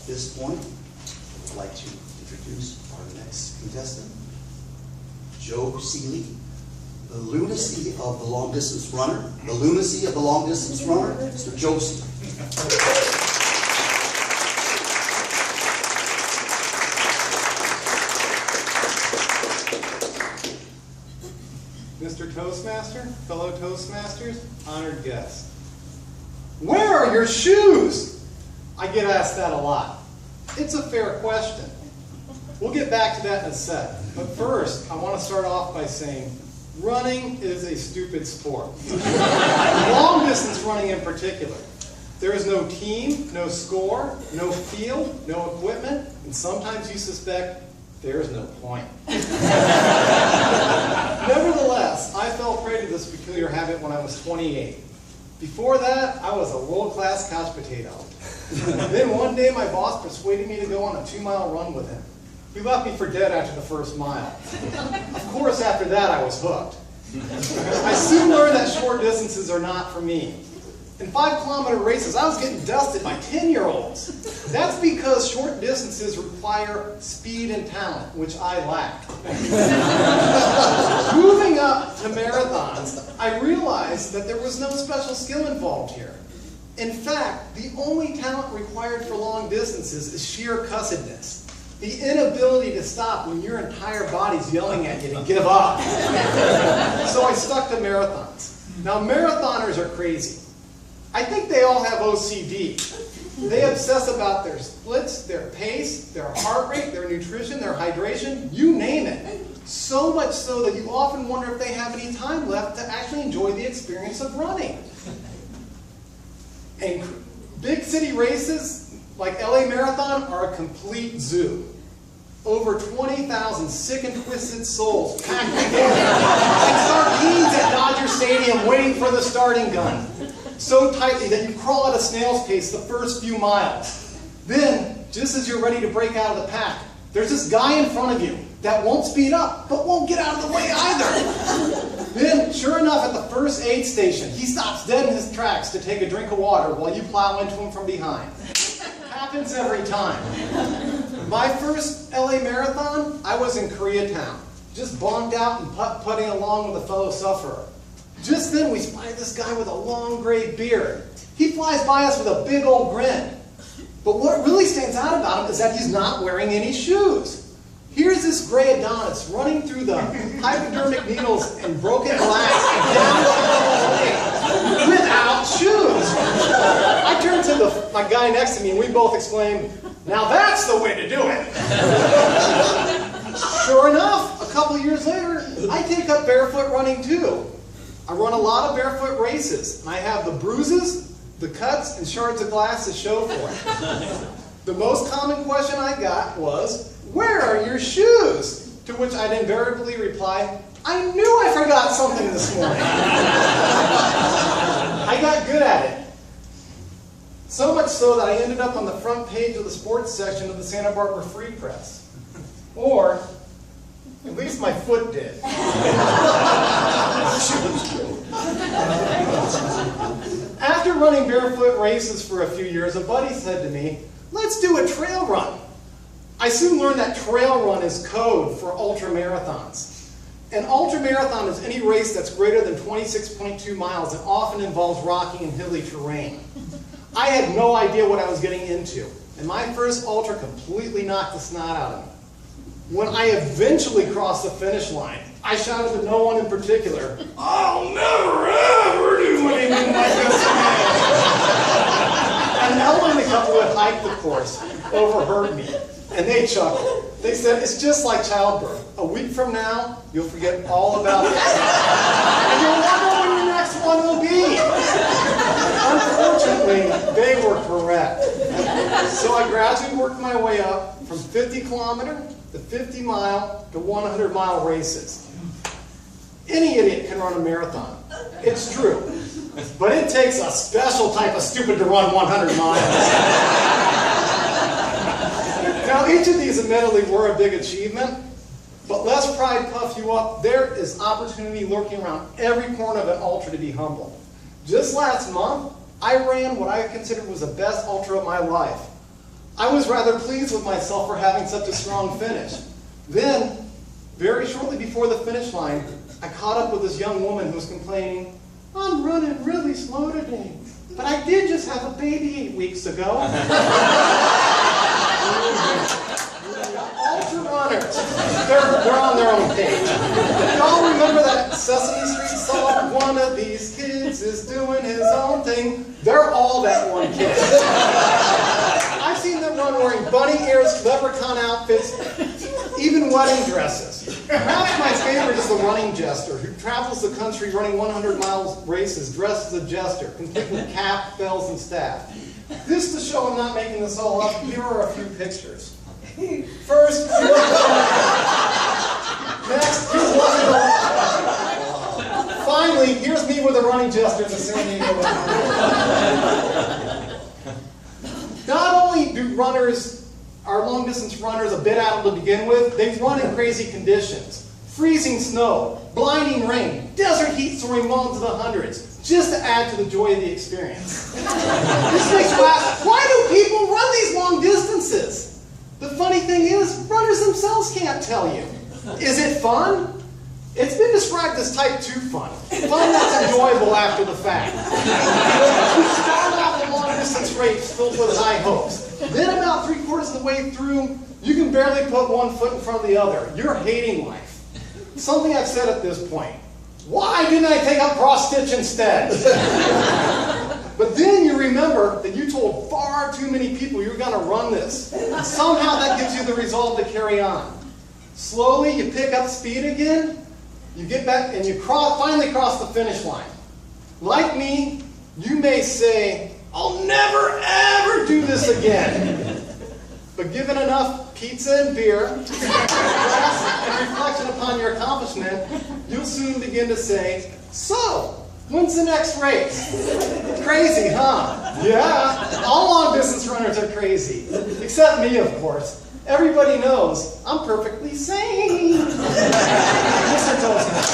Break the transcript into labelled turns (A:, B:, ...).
A: this point, I would like to introduce our next contestant, Joe Seeley, the lunacy of the long-distance runner. The lunacy of the long-distance runner, Mr. Joe Seeley.
B: Mr. Toastmaster, fellow Toastmasters, honored guests. Where are your shoes? I get asked that a lot. It's a fair question. We'll get back to that in a sec. But first, I want to start off by saying, running is a stupid sport. Long distance running in particular. There is no team, no score, no field, no equipment, and sometimes you suspect there's no point. Nevertheless, I fell prey to this peculiar habit when I was 28. Before that, I was a world-class couch potato. Then one day my boss persuaded me to go on a 2-mile run with him. He left me for dead after the first mile. Of course, after that, I was hooked. I soon learned that short distances are not for me. In 5-kilometer races, I was getting dusted by 10-year-olds. That's because short distances require speed and talent, which I lack. Moving up to marathons, I realized that there was no special skill involved here. In fact, the only talent required for long distances is sheer cussedness. The inability to stop when your entire body's yelling at you to give up. So I stuck to marathons. Now, marathoners are crazy. I think they all have OCD. They obsess about their splits, their pace, their heart rate, their nutrition, their hydration, you name it. So much so that you often wonder if they have any time left to actually enjoy the experience of running. And big city races like LA Marathon are a complete zoo. Over 20,000 sick and twisted souls packed together like sardines at Dodger Stadium waiting for the starting gun. So tightly that you crawl at a snail's pace the first few miles. Then, just as you're ready to break out of the pack, there's this guy in front of you that won't speed up, but won't get out of the way either. Then, sure enough, at the first aid station, he stops dead in his tracks to take a drink of water while you plow into him from behind. Happens every time. My first LA Marathon, I was in Koreatown, just bonked out and putt-putting along with a fellow sufferer. Just then we spotted this guy with a long gray beard. He flies by us with a big old grin. But what really stands out about him is that he's not wearing any shoes. Here's this gray Adonis running through the hypodermic needles and broken glass down without shoes. I turned to my guy next to me and we both exclaimed, "Now that's the way to do it." Sure enough, a couple years later, I take up barefoot running too. I run a lot of barefoot races, and I have the bruises, the cuts, and shards of glass to show for it. The most common question I got was, "Where are your shoes?" To which I'd invariably reply, "I knew I forgot something this morning." I got good at it. So much so that I ended up on the front page of the sports section of the Santa Barbara Free Press. Or, at least my foot did. After running barefoot races for a few years, a buddy said to me, "Let's do a trail run." I soon learned that trail run is code for ultra marathons. An ultra marathon is any race that's greater than 26.2 miles and often involves rocky and hilly terrain. I had no idea what I was getting into, and my first ultra completely knocked the snot out of me. When I eventually crossed the finish line, I shouted to no one in particular, "I'll never ever do anything like this again." An elderly couple who had hiked the course overheard me, and they chuckled. They said, "It's just like childbirth. A week from now, you'll forget all about it. And you'll wonder when your next one will be." Unfortunately, they were correct. So I gradually worked my way up from 50-kilometer to 50-mile to 100-mile races. Any idiot can run a marathon. It's true. But it takes a special type of stupid to run 100 miles. Now, each of these admittedly were a big achievement, but lest pride puff you up, there is opportunity lurking around every corner of an ultra to be humble. Just last month, I ran what I considered was the best ultra of my life. I was rather pleased with myself for having such a strong finish. Then, very shortly before the finish line, I caught up with this young woman who was complaining, "I'm running really slow today, but I did just have a baby 8 weeks ago." Ultra runners, they're on their own page. Y'all remember that Sesame Street song, "One of these kids is doing his own thing"? They're all that one kid. I've seen them run wearing bunny ears, leprechaun outfits, even wedding dresses. Perhaps my favorite is the running jester, who travels the country running 100-mile races dressed as a jester, complete with cap, bells, and staff. This to show I'm not making this all up, here are a few pictures. First, next, here's one. Finally, here's me with a running jester in the San Diego. Not only do our long-distance runners, a bit out to begin with, they run in crazy conditions. Freezing snow, blinding rain, desert heat soaring well into the hundreds, just to add to the joy of the experience. This makes you ask, why do people run these long distances? The funny thing is, runners themselves can't tell you. Is it fun? It's been described as type 2 fun. Fun that's enjoyable after the fact. You start off a long-distance race filled with high hopes. Then about 3/4 of the way through, you can barely put one foot in front of the other. You're hating life. Something I've said at this point. Why didn't I take up cross-stitch instead? But then you remember that you told far too many people you were going to run this. Somehow that gives you the resolve to carry on. Slowly you pick up speed again, you get back, and you finally cross the finish line. Like me, you may say, "I'll never ever do this again." But given enough pizza and beer, and reflection upon your accomplishment, you'll soon begin to say, "So, when's the next race?" Crazy, huh? Yeah, all long-distance runners are crazy. Except me, of course. Everybody knows I'm perfectly sane. Mr. Toastman.